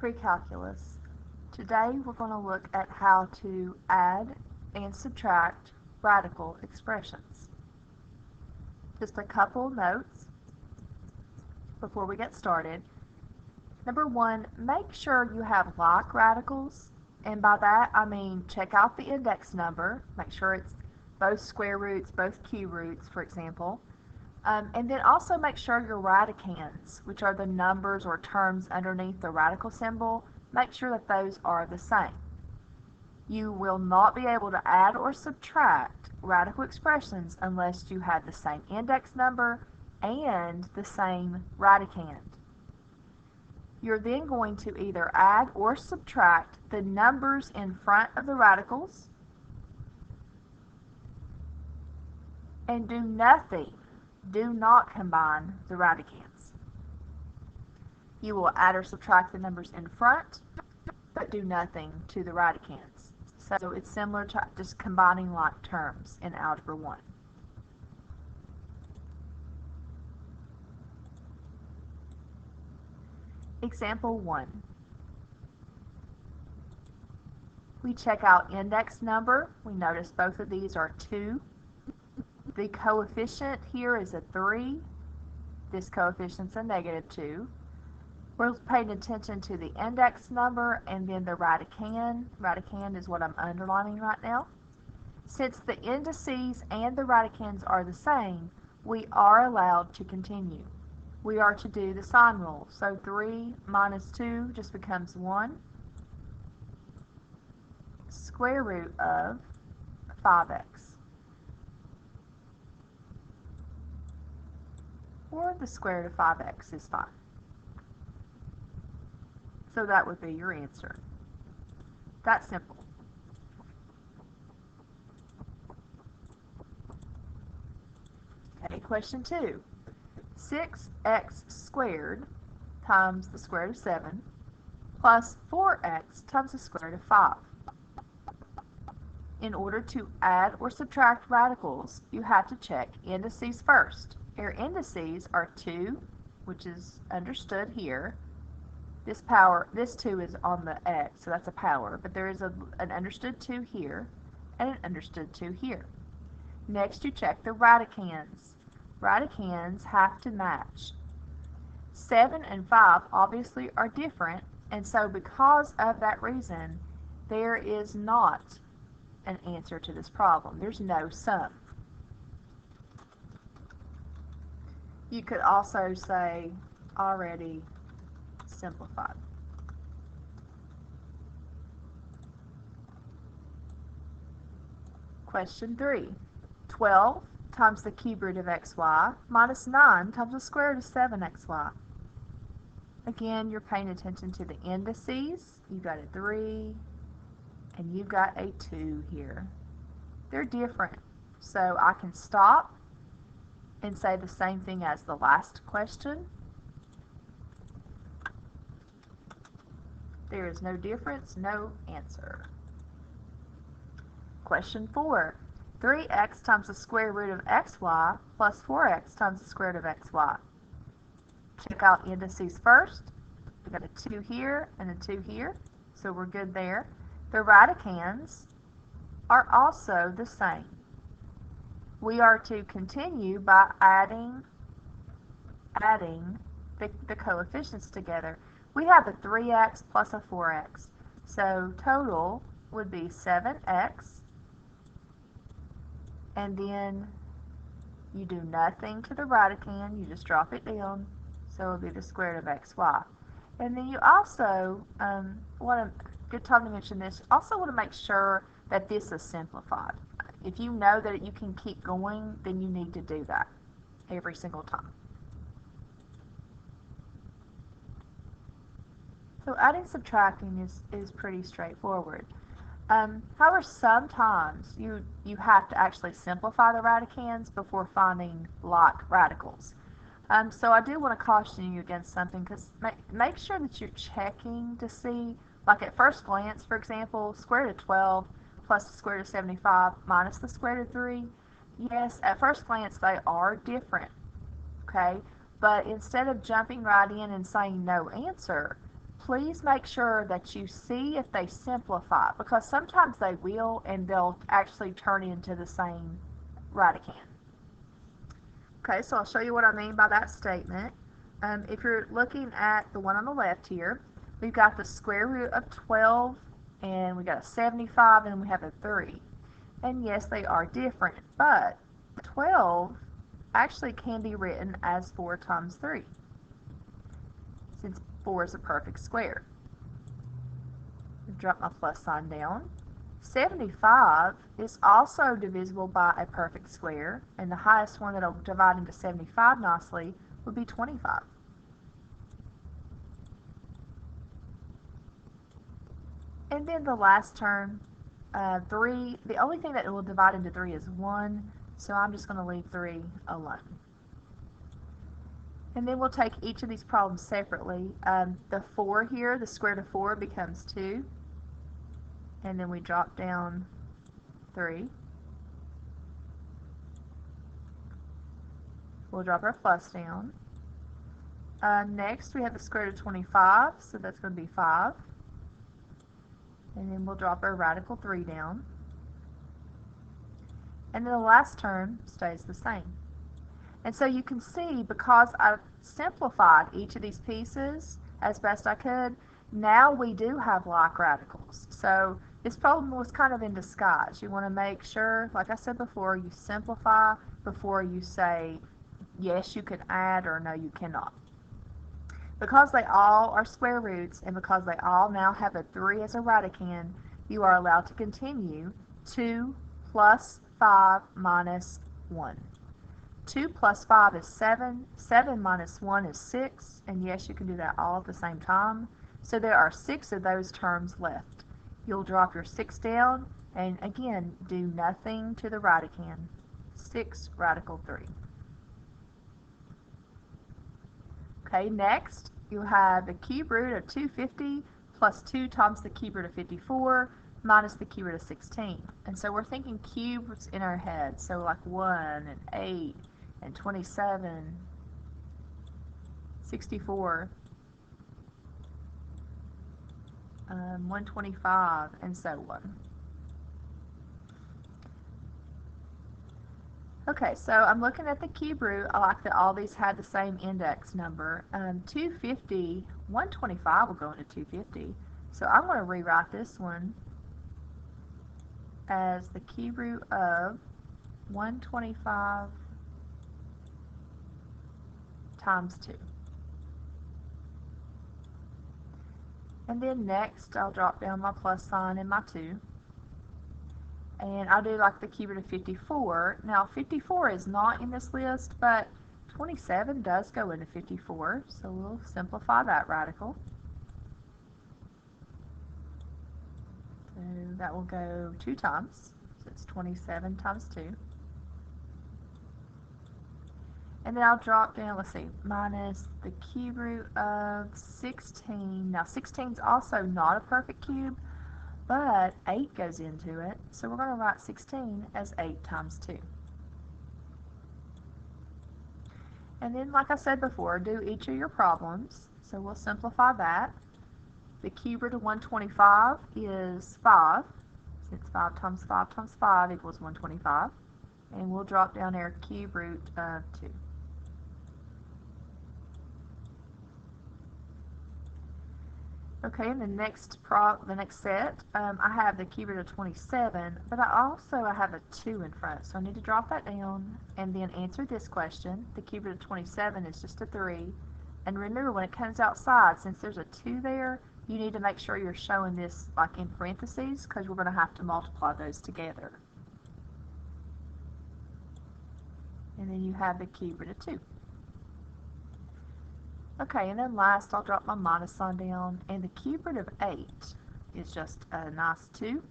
Pre-calculus. Today we're going to look at how to add and subtract radical expressions. Just a couple notes before we get started. Number one, make sure you have like radicals, and by that I mean check out the index number, make sure it's both square roots, both cube roots, for example. And then also make sure your radicands, which are the numbers or terms underneath the radical symbol, make sure that those are the same. You will not be able to add or subtract radical expressions unless you have the same index number and the same radicand. You're then going to either add or subtract the numbers in front of the radicals and do nothing. Do not combine the radicands. You will add or subtract the numbers in front, but do nothing to the radicands. So it's similar to just combining like terms in Algebra 1. Example 1. We check out index number. We notice both of these are 2. The coefficient here is a 3. This coefficient's a negative 2. We're paying attention to the index number and then the radicand. Radicand is what I'm underlining right now. Since the indices and the radicands are the same, we are allowed to continue. We are to do the sign rule. So 3 minus 2 just becomes 1. Square root of 5x. Or the square root of 5x is fine. So that would be your answer. That's simple. Okay, question 2. 6x squared times the square root of 7 plus 4x times the square root of 5. In order to add or subtract radicals, you have to check indices first. Our indices are 2, which is understood here. This 2 is on the x, so that's a power, but there is an understood 2 here and an understood 2 here. Next, you check the radicands. Radicands have to match. 7 and 5 obviously are different, and so because of that reason, there is not an answer to this problem. There's no sum. You could also say already simplified. Question 3. 12 times the cube root of xy minus 9 times the square root of 7xy. Again, you're paying attention to the indices. You've got a 3 and you've got a 2 here. They're different. So I can stop and say the same thing as the last question. There is no difference, no answer. Question 4. 3x times the square root of xy plus 4x times the square root of xy. Check out indices first. We've got a 2 here and a 2 here, so we're good there. The radicands are also the same. We are to continue by adding the coefficients together. We have a 3x plus a 4x. So total would be 7x. And then you do nothing to the radicand. You just drop it down. So it would be the square root of xy. And then you also good time to mention this, also want to make sure that this is simplified. If you know that you can keep going, then you need to do that every single time. So adding, subtracting is pretty straightforward. However, sometimes you have to actually simplify the radicands before finding like radicals. So I do want to caution you against something, because make sure that you're checking to see, like at first glance, for example, square root of 12 plus the square root of 75 minus the square root of 3. Yes, at first glance they are different, okay? But instead of jumping right in and saying no answer, please make sure that you see if they simplify, because sometimes they will and they'll actually turn into the same radicand. Okay, so I'll show you what I mean by that statement. If you're looking at the one on the left here, we've got the square root of 12, and we got a 75, and we have a 3. And yes, they are different, but 12 actually can be written as 4 times 3, since 4 is a perfect square. Drop my plus sign down. 75 is also divisible by a perfect square, and the highest one that will divide into 75 nicely would be 25. And then the last term, 3, the only thing that will divide into 3 is 1, so I'm just going to leave 3 alone. And then we'll take each of these problems separately. The 4 here, the square root of 4 becomes 2, and then we drop down 3. We'll drop our plus down. Next, we have the square root of 25, so that's going to be 5. And then we'll drop our radical 3 down. And then the last term stays the same. And so you can see, because I've simplified each of these pieces as best I could, now we do have like radicals. So this problem was kind of in disguise. You want to make sure, like I said before, you simplify before you say, yes, you can add, or no, you cannot. Because they all are square roots, and because they all now have a 3 as a radicand, you are allowed to continue 2 plus 5 minus 1. 2 plus 5 is 7, 7 minus 1 is 6, and yes, you can do that all at the same time. So there are 6 of those terms left. You'll drop your 6 down, and again, do nothing to the radicand. 6 radical 3. Okay, next you have the cube root of 250 plus 2 times the cube root of 54 minus the cube root of 16. And so we're thinking cubes in our head, so like 1 and 8 and 27, 64, 125, and so on. Okay, so I'm looking at the cube root. I like that all these had the same index number. 250, 125 will go into 250. So I'm going to rewrite this one as the cube root of 125 times 2. And then next, I'll drop down my plus sign and my 2. And I'll do like the cube root of 54. Now 54 is not in this list, but 27 does go into 54, so we'll simplify that radical. So that will go 2 times, so it's 27 times 2. And then I'll drop down, let's see, minus the cube root of 16. Now 16 is also not a perfect cube, but 8 goes into it, so we're going to write 16 as 8 times 2. And then, like I said before, do each of your problems. So we'll simplify that. The cube root of 125 is 5, since 5 times 5 times 5 equals 125. And we'll drop down our cube root of 2. Okay, in the next set, I have the cube root of 27, but I have a 2 in front, so I need to drop that down and then answer this question. The cube root of 27 is just a 3, and remember, when it comes outside, since there's a 2 there, you need to make sure you're showing this like in parentheses, because we're going to have to multiply those together. And then you have the cube root of 2. Okay, and then last I'll drop my minus sign down, and the cube root of 8 is just a nice 2,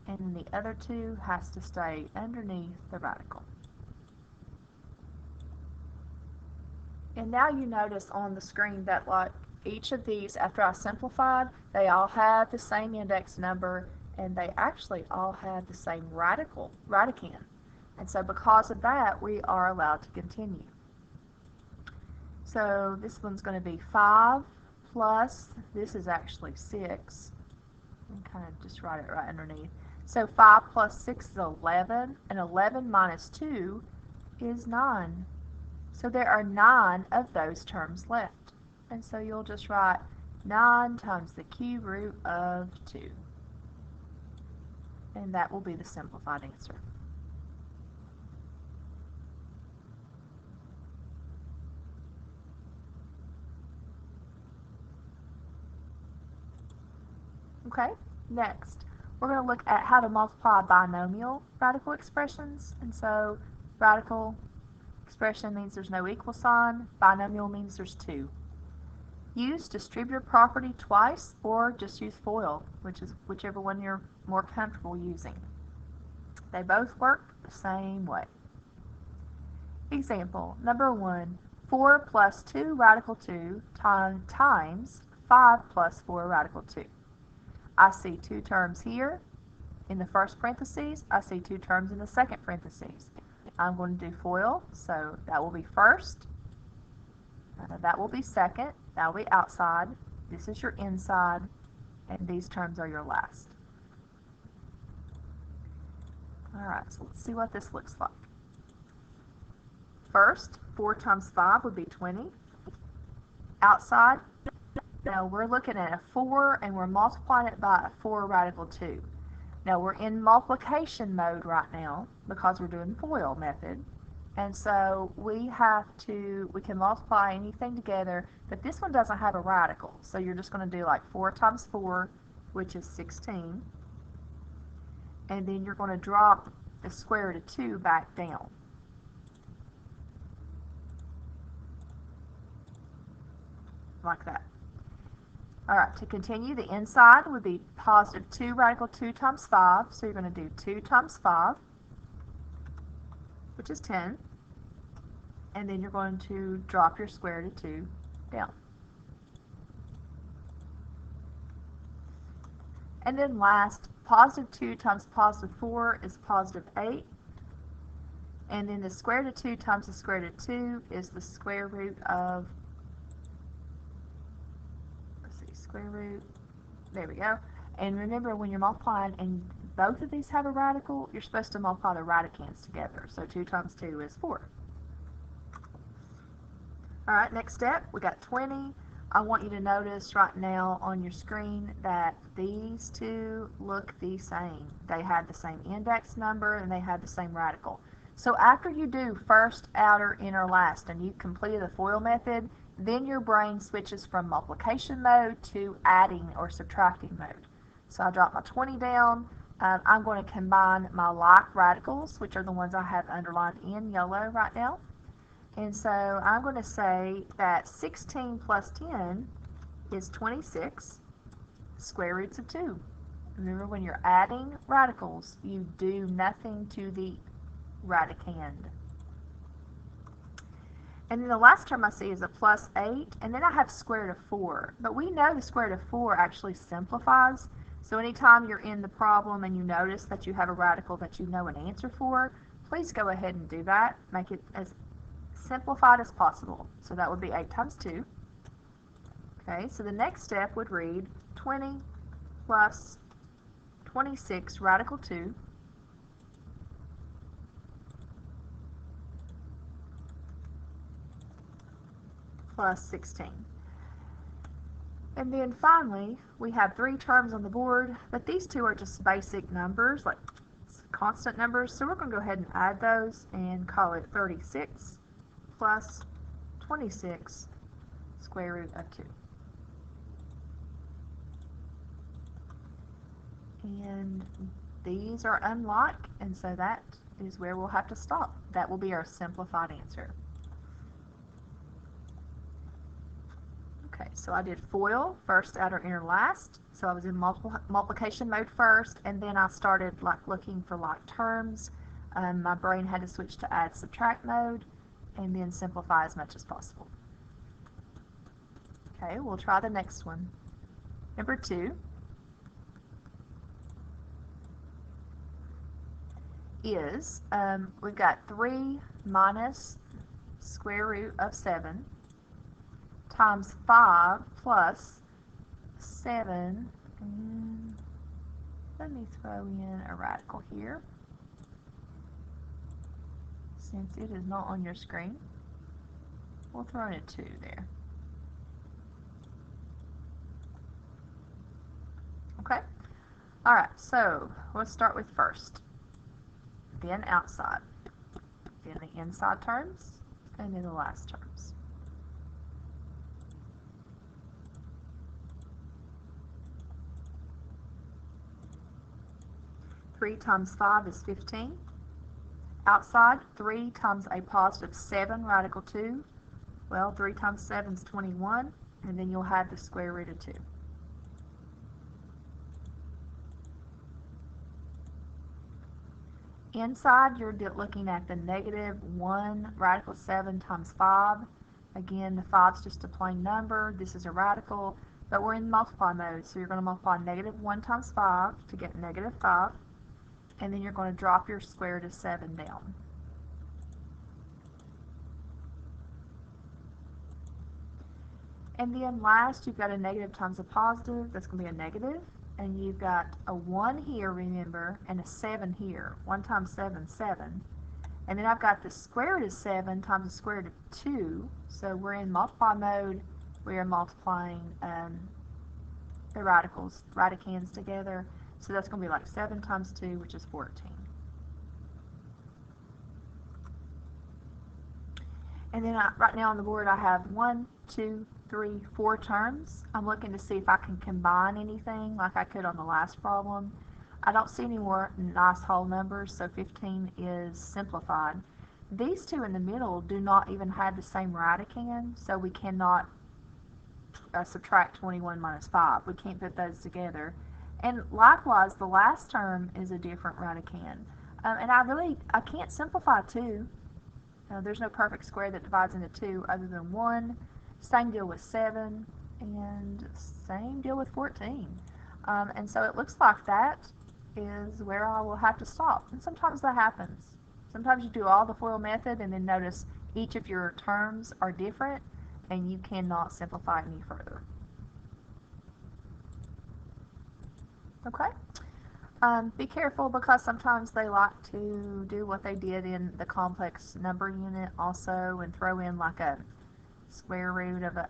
and then the other 2 has to stay underneath the radical. And now you notice on the screen that like each of these, after I simplified, they all have the same index number, and they actually all have the same radicand. And so because of that, we are allowed to continue. So this one's going to be 5 plus, this is actually 6. And kind of just write it right underneath. So 5 plus 6 is 11, and 11 minus 2 is 9. So there are 9 of those terms left. And so you'll just write 9 times the cube root of 2. And that will be the simplified answer. Okay, next, we're going to look at how to multiply binomial radical expressions. And so radical expression means there's no equal sign. Binomial means there's 2. Use distributive property twice or just use FOIL, which is whichever one you're more comfortable using. They both work the same way. Example, number 1, 4 plus 2 radical 2 times 5 plus 4 radical 2. I see 2 terms here in the first parentheses. I see 2 terms in the second parentheses. I'm going to do FOIL, so that will be first. That will be second. That will be outside. This is your inside. And these terms are your last. Alright, so let's see what this looks like. First, 4 times 5 would be 20. Outside, now we're looking at a 4 and we're multiplying it by a 4 radical 2. Now we're in multiplication mode right now because we're doing FOIL method. And so we can multiply anything together, but this one doesn't have a radical. So you're just going to do like 4 times 4, which is 16. And then you're going to drop the square root of 2 back down. Like that. Alright, to continue, the inside would be positive 2 radical 2 times 5. So you're going to do 2 times 5, which is 10. And then you're going to drop your square root of 2 down. And then last, positive 2 times positive 4 is positive 8. And then the square root of 2 times the square root of 2 is the square root of, square root, there we go. And remember, when you're multiplying and both of these have a radical, you're supposed to multiply the radicands together. So 2 times 2 is 4. Alright, next step, we got 20. I want you to notice right now on your screen that these two look the same. They have the same index number and they have the same radical. So after you do first, outer, inner, last, and you've completed the FOIL method, then your brain switches from multiplication mode to adding or subtracting mode. So I drop my 20 down. I'm going to combine my like radicals, which are the ones I have underlined in yellow right now. And so I'm going to say that 16 plus 10 is 26 square roots of 2. Remember, when you're adding radicals, you do nothing to the radicand. And then the last term I see is a plus 8, and then I have square root of 4. But we know the square root of 4 actually simplifies. So anytime you're in the problem and you notice that you have a radical that you know an answer for, please go ahead and do that. Make it as simplified as possible. So that would be 8 times 2. Okay, so the next step would read 20 plus 26 radical 2 plus 16. And then finally, we have 3 terms on the board, but these two are just basic numbers, like constant numbers. So we're going to go ahead and add those and call it 36 plus 26 square root of 2. And these are unlike, and so that is where we'll have to stop. That will be our simplified answer. Okay, so I did FOIL, first, outer, inner, last. So I was in multiplication mode first, and then I started looking for like terms. My brain had to switch to add subtract mode, and then simplify as much as possible. Okay, we'll try the next one. Number 2 is, we've got 3 minus square root of 7 times 5 plus 7, and let me throw in a radical here since it is not on your screen. We'll throw in a 2 there. Okay? Alright, so let's start with first, then outside, then the inside terms, and then the last terms. Three times 5 is 15. Outside, 3 times a positive 7 radical 2. Well, 3 times 7 is 21, and then you'll have the square root of 2. Inside, you're looking at the negative 1 radical 7 times 5. Again, the 5 is just a plain number. This is a radical, but we're in multiply mode, so you're going to multiply negative 1 times 5 to get negative 5, and then you're going to drop your square root of 7 down. And then last, you've got a negative times a positive. That's going to be a negative. And you've got a 1 here, remember, and a 7 here. 1 times 7, 7. And then I've got the square root of 7 times the square root of 2. So we're in multiply mode. We are multiplying the radicands together. So that's going to be like 7 times 2, which is 14. And then right now on the board I have 1, 2, 3, 4 terms. I'm looking to see if I can combine anything like I could on the last problem. I don't see any more nice whole numbers, so 15 is simplified. These two in the middle do not even have the same radicand, so we cannot subtract 21 minus 5. We can't put those together. And likewise, the last term is a different radicand. And I can't simplify 2. There's no perfect square that divides into 2 other than 1. Same deal with 7, and same deal with 14. And so it looks like that is where I will have to stop. And sometimes that happens. Sometimes you do all the FOIL method and then notice each of your terms are different and you cannot simplify any further. Okay? Be careful because sometimes they like to do what they did in the complex number unit also and throw in like a square root of an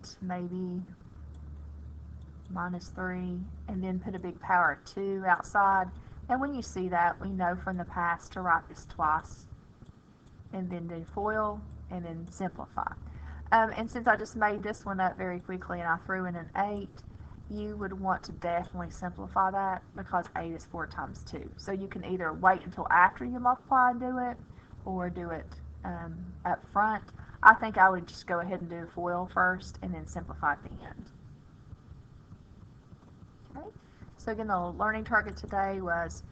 8, maybe minus 3, and then put a big power of 2 outside. And when you see that, we know from the past to write this twice and then do FOIL and then simplify. And since I just made this one up very quickly and I threw in an 8, you would want to definitely simplify that because 8 is 4 times 2. So you can either wait until after you multiply and do it or do it up front. I think I would just go ahead and do FOIL first and then simplify at the end. Okay. So again, the learning target today was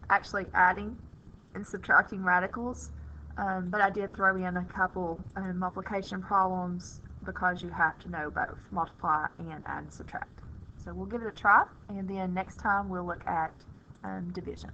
actually adding and subtracting radicals, but I did throw in a couple multiplication problems because you have to know both multiply and add and subtract. So we'll give it a try, and then next time we'll look at division.